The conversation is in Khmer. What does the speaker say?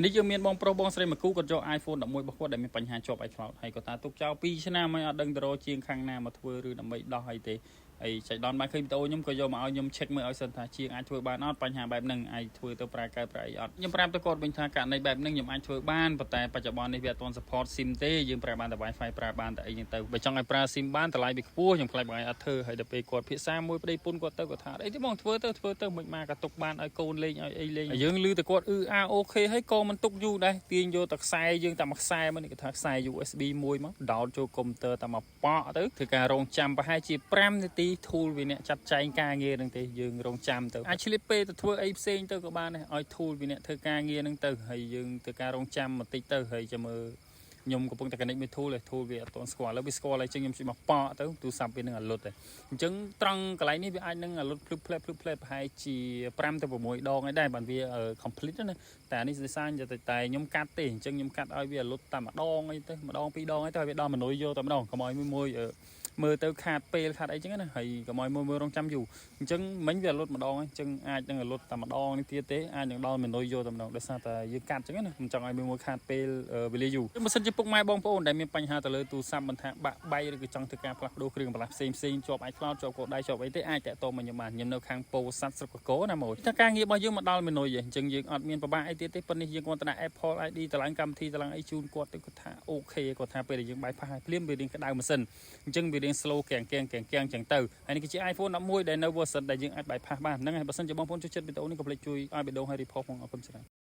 នេះយើងមានបងប្រុសបងស្រីមកគូគាត់យក iPhone 11របស់គាត់ដែលមានបញ្ហាជាប់ iCloud ហើយគាត់ថាទុកចោល2ឆ្នាំហើយអត់ដឹងទៅរកជាងខាងណាមកធ្វើឬដើម្បីដោះអីទេហើយចៃដនបានឃើញវីដេអូខ្ញុំក៏យកមកឲ្យខ្ញុំ check មើលឲ្យសិនថាជាងអាចធ្វើបានអត់បញ្ហាបែបហ្នឹងអាចធ្វើទៅប្រើកែប្រែអីអត់ខ្ញុំប្រាប់ទៅគាត់វិញថាករណីបែបហ្នឹងខ្ញុំអាចធ្វើបានប៉ុន្តែបច្ចុប្បន្ននេះវាអត់ទាន់ support SIM ទេយើងប្រើបានតែ Wi-Fi ប្រើបានតែអីចឹងទៅបើចង់ឲ្យប្រើ SIM បានតម្លៃវាខ្ពស់ខ្ញុំខ្លាចបងឯងអត់ធ្វើហើយដល់ពេលគាត់ភាសាមួយប្តីពុនគាត់ទៅគាត់ថាអីទេបងធ្វើទៅមិនមកក៏ទុកបានឲ្យកូនលេងឲ្យអីលេងយើងលឺតែគាត់អូខេហើយក៏មិនទុកយូរដែរទាញយកតែខ្សែយើងតែមួយខ្សែមកនេះគេថាខ្សែ USB មួយមកដោតចូលកុំព្យូទ័រតែមកប៉ក់ទៅធ្វើការរងចាំប្រហែលជា5នាទី tool វាអ្នកចាត់ចែងការងារហ្នឹងទេយើងរងចាំទៅអាចឆ្លៀតពេលទៅធ្វើអីផ្សេងទៅក៏បានដែរឲ្យ tool វាអ្នកធ្វើការងារហ្នឹងទៅហើយយើងធ្វើការរងចាំបន្តិចទៅហើយចាំមើលខ្ញុំកំពុងតែ connect មួយ tool ឯ tool វាអត់ទាន់ស្គាល់ឥឡូវវាស្គាល់ហើយចឹងខ្ញុំជួយមកប៉ក់ទៅទូរស័ព្ទវានឹងអាលុតហើយអញ្ចឹងត្រង់កន្លែងនេះវាអាចនឹងអាលុតភ្លឹបភ្លែតប្រហែលជា5ទៅ6ដងឯដែរបានវា complete ណាតែនេះដោយសារតែខ្ញុំកាត់ទេអញ្ចឹងខ្ញុំកាត់ឲ្យវាអាលុតតែម្ដងអីទៅម្ដងពីរដងអីទៅឲ្យវាដល់មនុយយកតែម្ដងកុំឲ្យមួយមើលទៅខាតពេលខាតអីចឹងណាហើយកុំឲ្យមើលរងចាំយូរអញ្ចឹងមិញវាលុតម្ដងអញ្ចឹងអាចនឹងលុតតែម្ដងនេះទៀតទេអាចនឹងដល់មនុយយកតែម្ដងដោយសារតែយើងកាត់អញ្ចឹងណាមិនចង់ឲ្យមួយខាតពេលវេលាយូរបើសិនជាពុកម៉ែបងប្អូនដែលមានបញ្ហាទៅលើទូរស័ព្ទមិនថាបាក់បែកឬក៏ចង់ធ្វើការផ្លាស់ប្ដូរគ្រឿងបន្លាស់ផ្សេងជាប់ iCloud ជាប់កោដៃជាប់អីទេអាចតាក់ទងមកខ្ញុំបានខ្ញុំនៅខាងពោធិ៍សាត់ស្រុកកកណាមកថាការងាររបស់យើងមកដល់មនុយអញ្ចឹងយើងអត់មានប្របាកអីទៀតទេប៉ុន្តែយើងគាត់ទៅដាក់ Apple ID តម្លៃកម្មវិធីតម្លៃអីជូនគាត់ទៅគាត់ថាអូខេគាត់ថាពេលដែលយើង bypass ឲ្យភ្លាមវារៀងក្តៅម៉ាស៊ីនអញ្ចឹងវារៀង slow កៀងចឹងទៅហើយនេះគឺជា iPhone 11ដែលនៅ version ដែលយើងអាច bypass បានហ្នឹងហើយបើសិនជាបងប្អូនចូលចិត្តវីដេអូនេះកុំភ្លេចជួយឲ្យបេះដូងឲ្យ report ផងអរគុណច្រើន